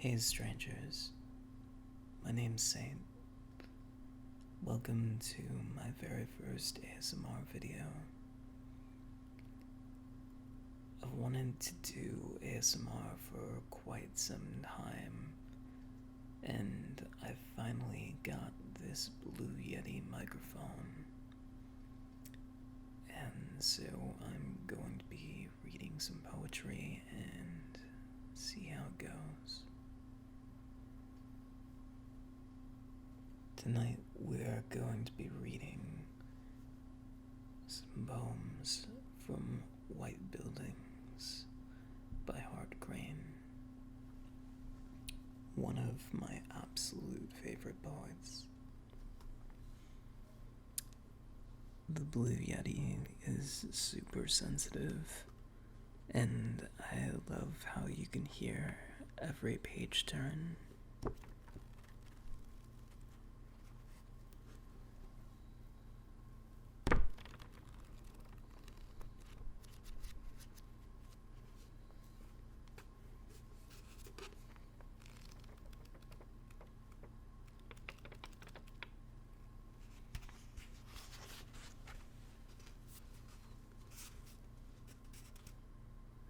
Hey strangers, my name's Saint. Welcome to my very first ASMR video. I've wanted to do ASMR for quite some time, and I finally got this Blue Yeti microphone. And so I'm going to be reading some poetry and see how it goes. Tonight we are going to be reading some poems from White Buildings by Hart, one of my absolute favorite poets. The Blue Yeti is super sensitive, and I love how you can hear every page turn.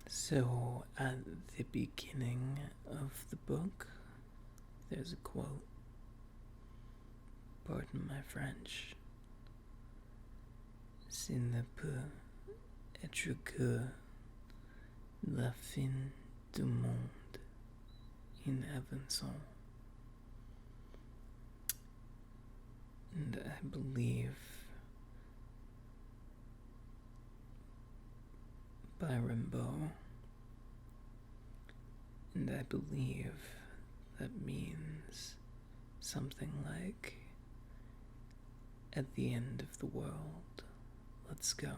So, at the beginning of the book, there's a quote. Pardon my French. Ce ne peut être que la fin du monde in avançant. And I believe by Rimbaud. And I believe that means something like, at the end of the world, let's go.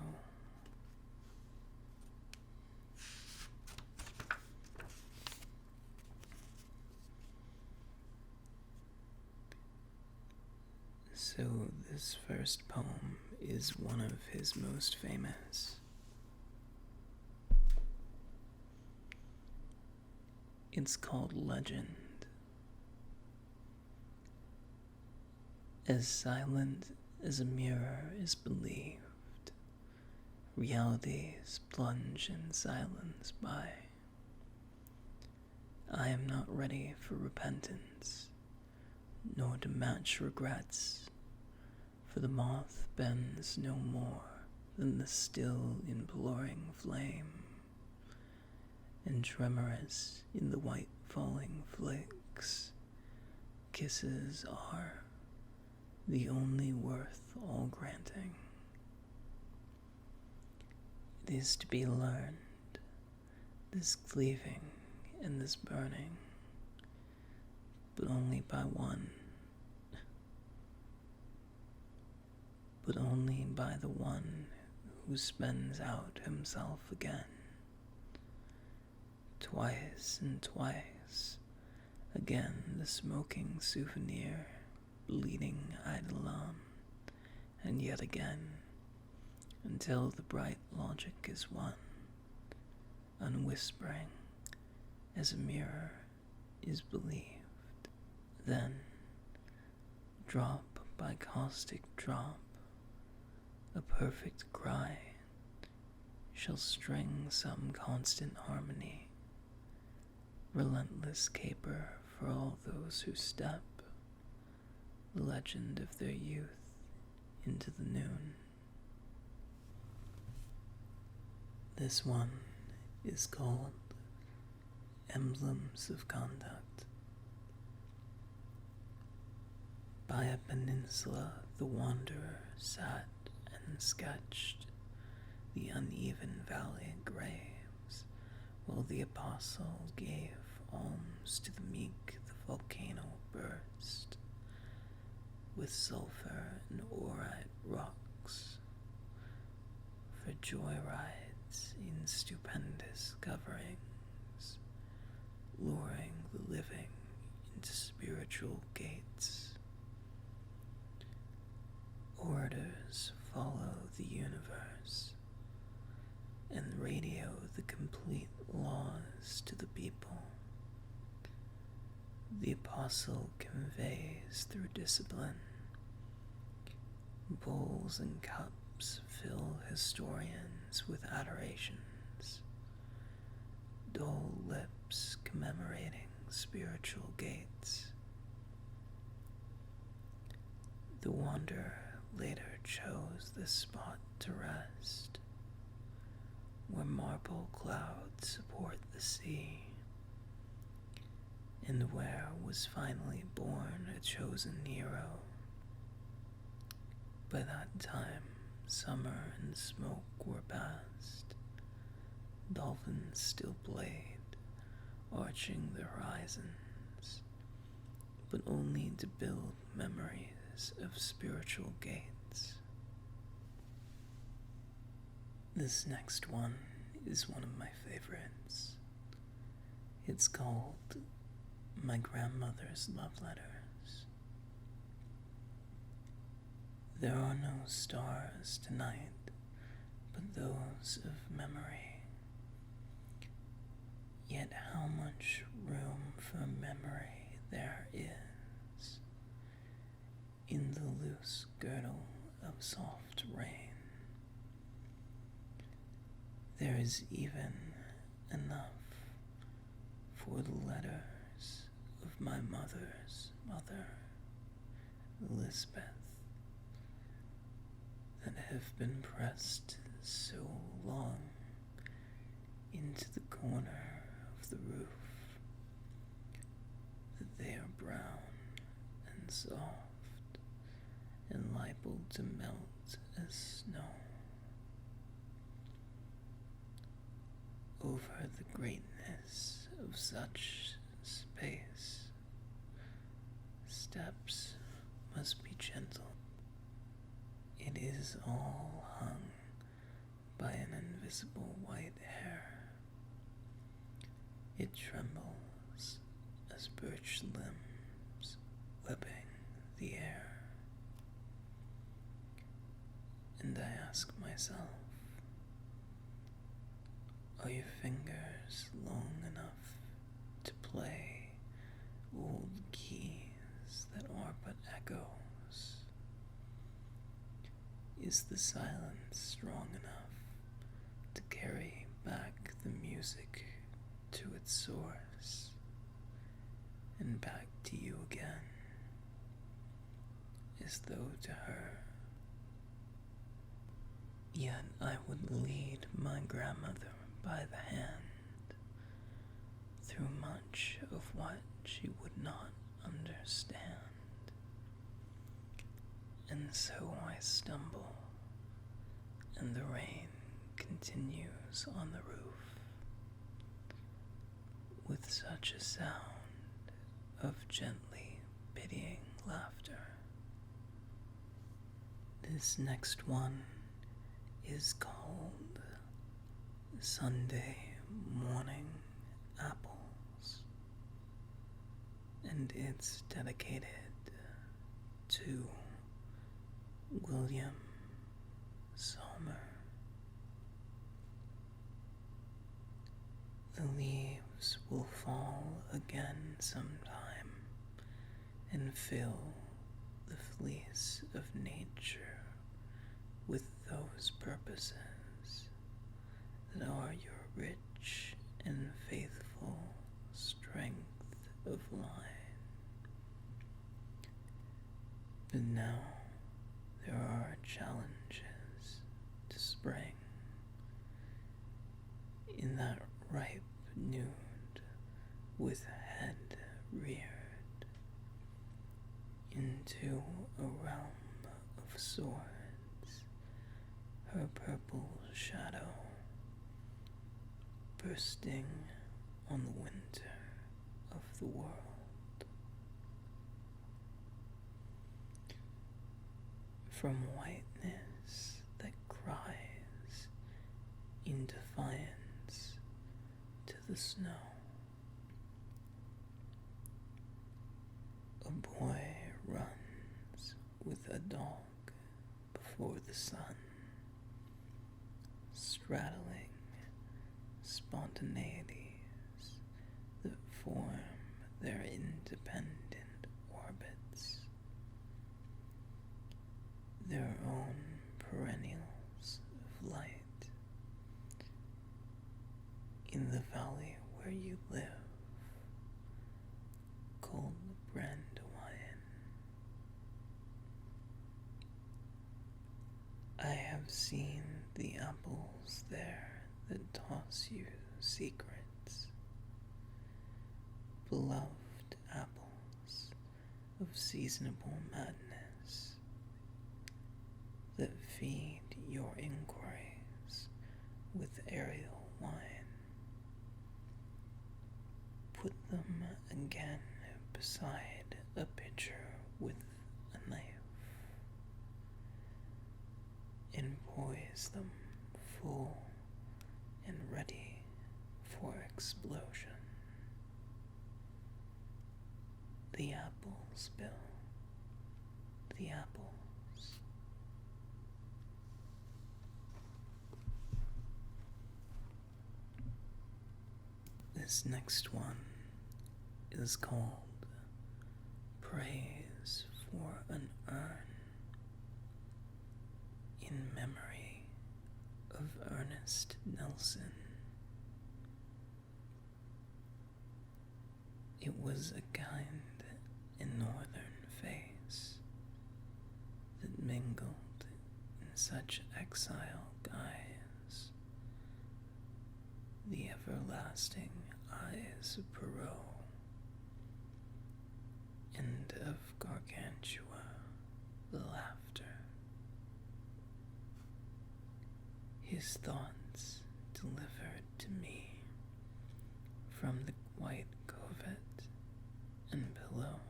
So this first poem is one of his most famous. It's called Legend. As silent as a mirror is believed, realities plunge in silence by. I am not ready for repentance, nor to match regrets, for the moth bends no more than the still imploring flame, and tremorous in the white falling flakes, kisses are the only worth all granting. It is to be learned, this cleaving and this burning, but only by one, but only by the one who spends out himself again. Twice and twice, again the smoking souvenir, bleeding eidolon, and yet again, until the bright logic is won, unwhispering as a mirror is believed. Then, drop by caustic drop, a perfect cry shall string some constant harmony, relentless caper for all those who step, the legend of their youth into the noon. This one is called Emblems of Conduct. By a peninsula the wanderer sat and sketched the uneven valley graves, while the apostle gave alms to the meek. The volcano burst with sulfur and orite rocks for joyrides in stupendous coverings, luring the living into spiritual gates. Orders follow the universe and radio the complete laws to the people. the apostle conveys through discipline. Bowls and cups fill historians with adorations, dull lips commemorating spiritual gates. The wanderer later chose this spot to rest, where marble clouds support the sea, and where was finally born a chosen hero. By that time, summer and smoke were past. Dolphins still played, arching the horizons, but only to build memories of spiritual gates. This next one is one of my favorites. It's called My Grandmother's Love Letters. There are no stars tonight, but those of memory. Yet how much room for memory there is in the loose girdle of soft rain. There is even enough for the letters of my mother's mother, Elizabeth, that have been pressed so long into the corner of the roof that they are brown and soft and liable to melt as snow. Over the greatness of such space, steps must be gentle. It is all hung by an invisible white hair. It trembles as birch limbs whipping the air. And I ask myself, are your fingers long enough to play old keys that are but echoes? Is the silence strong enough to carry back the music to its source and back to you again, as though to her? Yet I would lead my grandmother by the hand through much of what she would not understand. And so I stumble, and the rain continues on the roof, with such a sound of gently pitying laughter. This next one is called Sunday Morning Apples, and it's dedicated to William Sommer. The leaves will fall again sometime and fill the fleece of nature with those purposes that are your rich and faithful strength of line. But now there are challenges to spring. In that ripe nude, with head reared into a realm of swords, her purple shadow bursting on the winter of the world. From whiteness that cries in defiance to the snow, a boy runs with a dog before the sun, straddling spontaneities that form their independent orbits, their own perennials of light. In the valley where you live, called Brandywine, I have seen the apples there that toss you secrets, beloved apples of seasonable madness that feed your inquiries with aerial wine. Put them again beside a pitcher with a knife, and poise them full and ready for explosion. The apples, Bill, the apples. This next one is called Praise for an Urn, in memory of Ernest Nelson. It was a kind and northern face that mingled in such exile guise the everlasting eyes of Perrault and of Gargantua the laughter. His thoughts delivered to me from the white covert and pillow.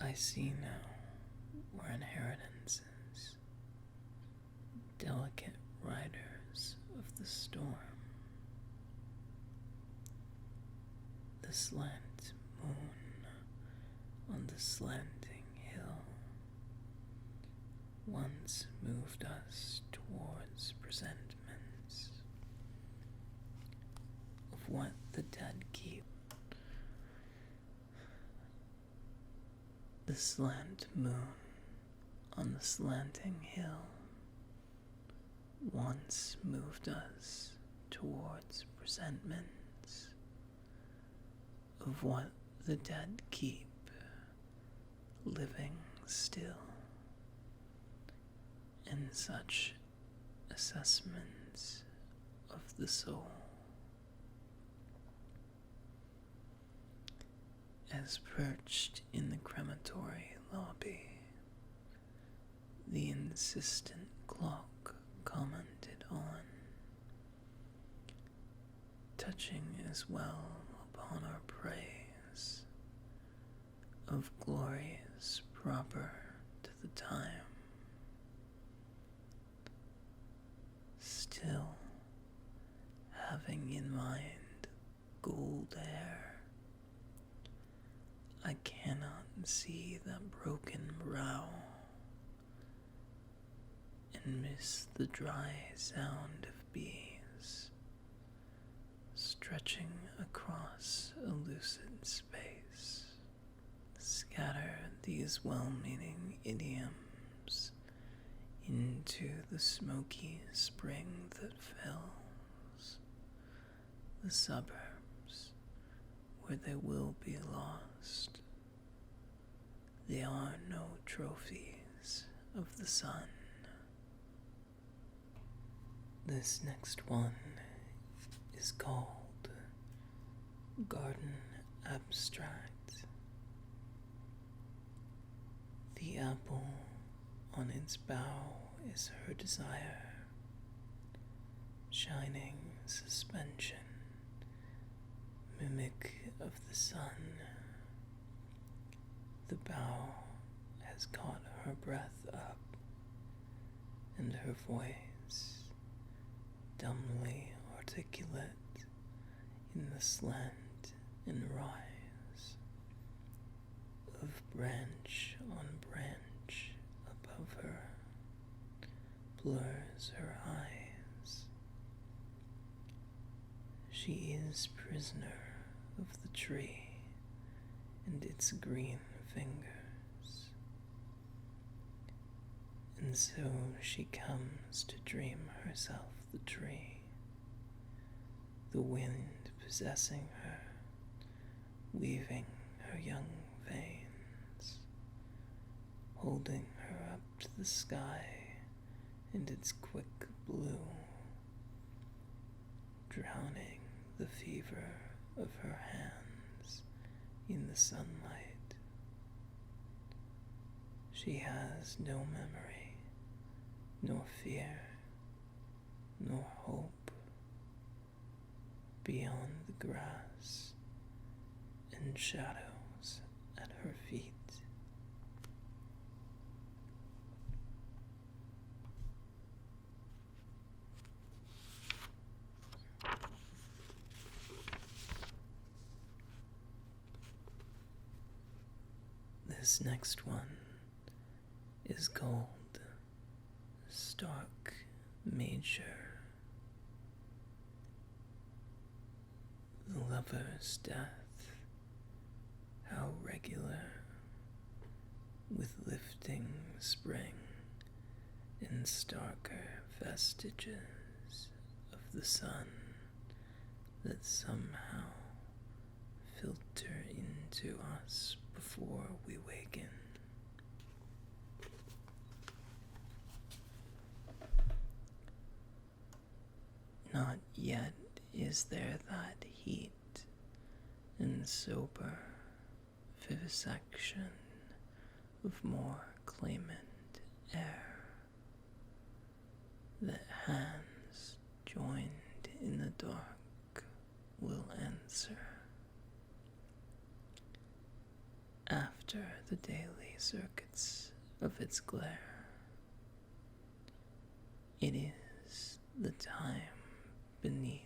I see now where inheritances, delicate riders of the storm, the slant moon on the slanting hill, once moved us towards presentments of what the dead keep. The slant moon on the slanting hill once moved us towards presentments of what the dead keep, living still in such assessments of the soul as perched in the crematory lobby, the insistent clock commented on, touching as well upon our praise of glories proper to the time. Still having in mind gold hair, I cannot see that broken brow and miss the dry sound of bees stretching across a lucid space. Scatter these well-meaning idioms into the smoky spring that fills the suburbs where they will be lost. They are no trophies of the sun. This next one is called Garden Abstract. The apple on its bough is her desire, shining suspension, mimic of the sun. The bough has caught her breath up, and her voice, dumbly articulate in the slant and rise of branch on branch above her, blurs her eyes. She is prisoner of the tree and its green fingers. And so she comes to dream herself the tree, the wind possessing her, weaving her young veins, holding her up to the sky and its quick blue, drowning the fever of her hands in the sunlight. She has no memory, nor fear, nor hope beyond the grass and shadows at her feet. This next one is called Stark Major. The lover's death, how regular, with lifting spring and starker vestiges of the sun that somehow filter into us before we waken. Not yet is there that heat and sober vivisection of more clement air, that hands joined in the dark will answer. After the daily circuits of its glare, it is the time beneath.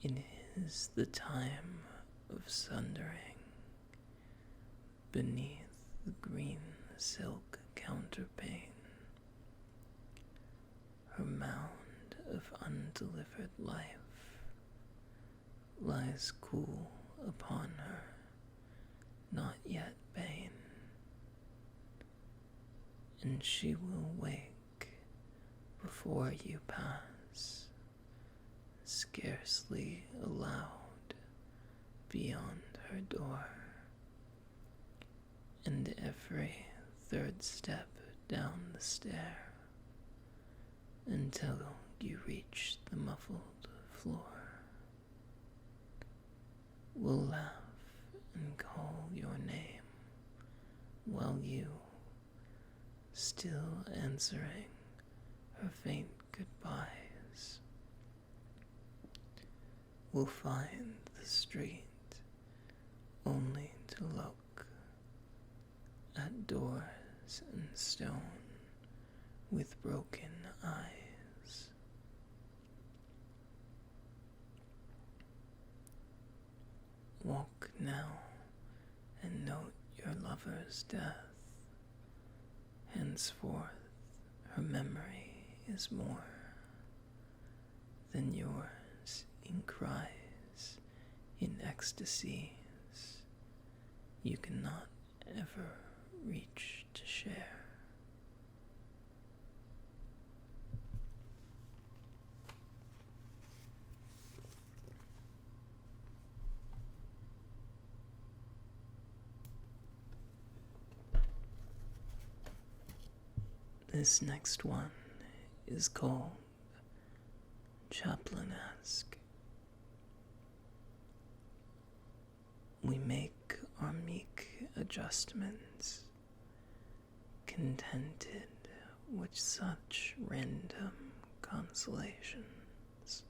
It is the time of sundering beneath the green silk counterpane. Her mound of undelivered life lies cool upon her, not yet bane, and she will wake before you pass, scarcely allowed beyond her door, and every third step down the stair until you reach the muffled floor will laugh and call your name while you, still answering her faint goodbyes, will find the street only to look at doors and stone with broken eyes. Walk now and note your lover's death. Henceforth her memory is more than yours in cries, in ecstasies you cannot ever reach to share. This next one is called Chaplinesque. We make our meek adjustments, contented with such random consolations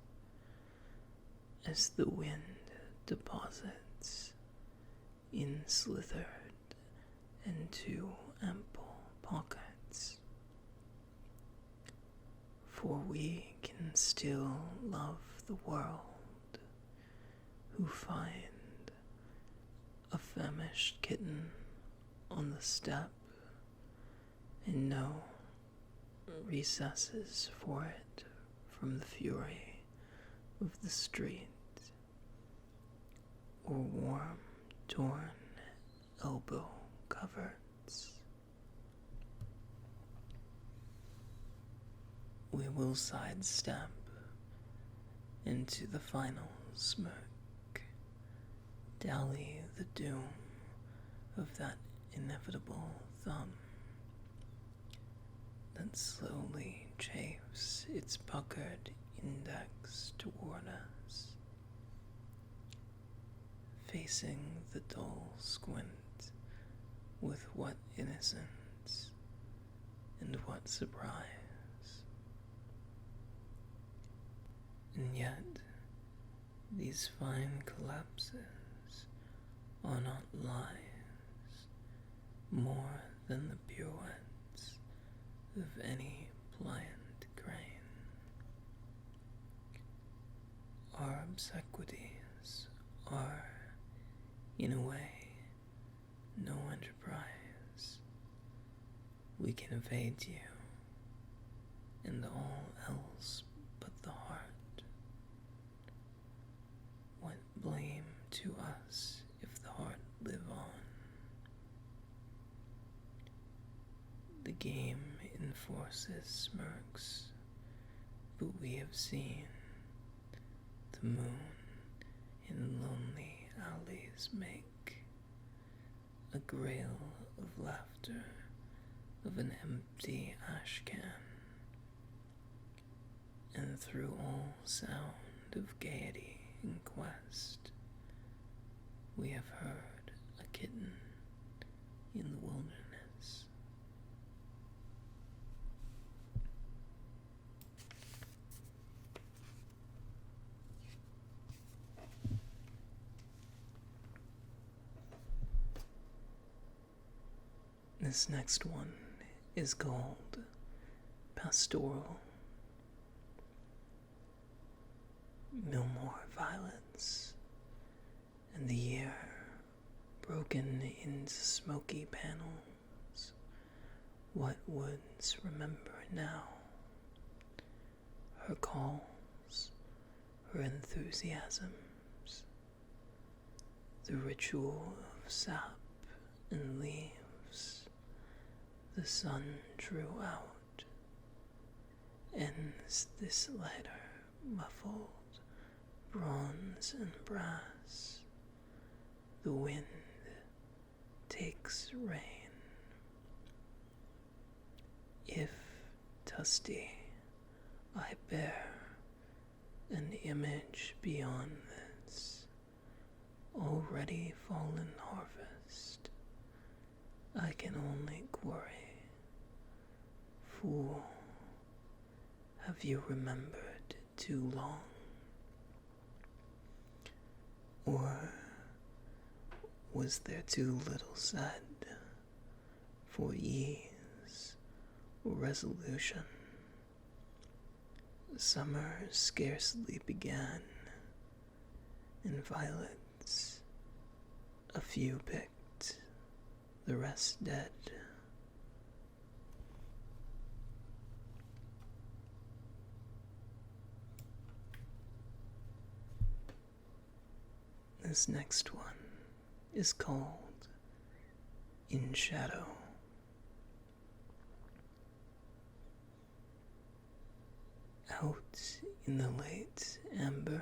as the wind deposits in slithered and too ample pockets. For we can still love the world who find a famished kitten on the step and no recesses for it from the fury of the street, or warm, torn elbow coverts. We will sidestep into the final smirk, dally the doom of that inevitable thumb that slowly chafes its puckered index toward us, facing the dull squint with what innocence and what surprise. And yet, these fine collapses are not lies more than the pirouettes of any pliant grain. Our obsequies are, in a way, no enterprise. We can evade you, and all else but the heart. What blame to us if the heart live on? The game enforces smirks, but we have seen the moon in lonely alleys make a grail of laughter of an empty ash can, and through all sound of gaiety and quest, we have heard a kitten in the wilderness. This next one is called Pastorale. No more violence, and the year broken into smoky panels. What woods remember now? Her calls, her enthusiasms, the ritual of sap and leaves. The sun drew out, ends this lighter, muffled bronze and brass. The wind takes rein. If, Tusty, I bear an image beyond this already fallen harvest, I can only query, fool, have you remembered too long? Or was there too little said for ease or resolution? Summer scarcely began, and violets, a few picked, the rest dead. This next one is called In Shadow. Out in the late amber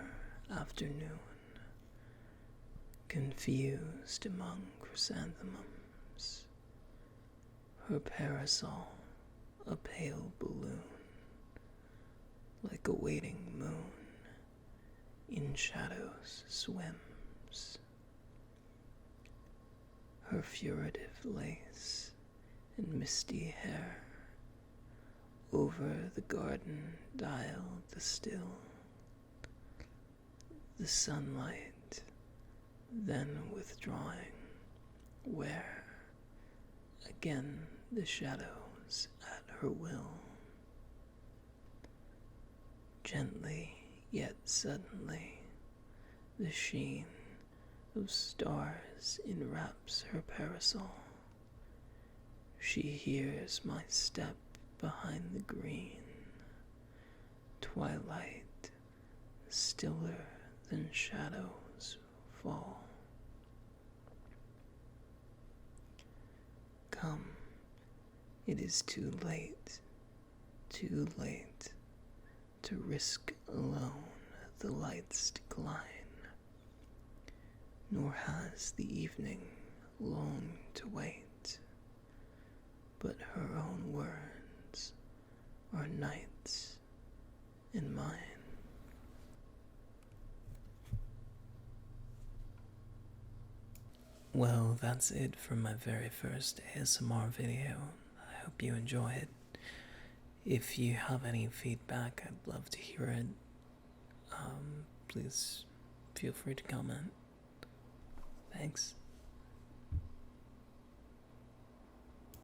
afternoon, confused among chrysanthemums, her parasol a pale balloon, like a waiting moon, in shadows swims. Her furtive lace and misty hair over the garden dial distill. The sunlight then withdrawing, where again the shadows at her will. Gently yet suddenly the sheen of stars enwraps her parasol. She hears my step behind the green. Twilight stiller than shadows fall. Come, it is too late to risk alone the light's decline, nor has the evening long to wait, but her own words are night's in mine. Well, that's it for my very first ASMR video. I hope you enjoy it. If you have any feedback, I'd love to hear it. Please feel free to comment. Thanks.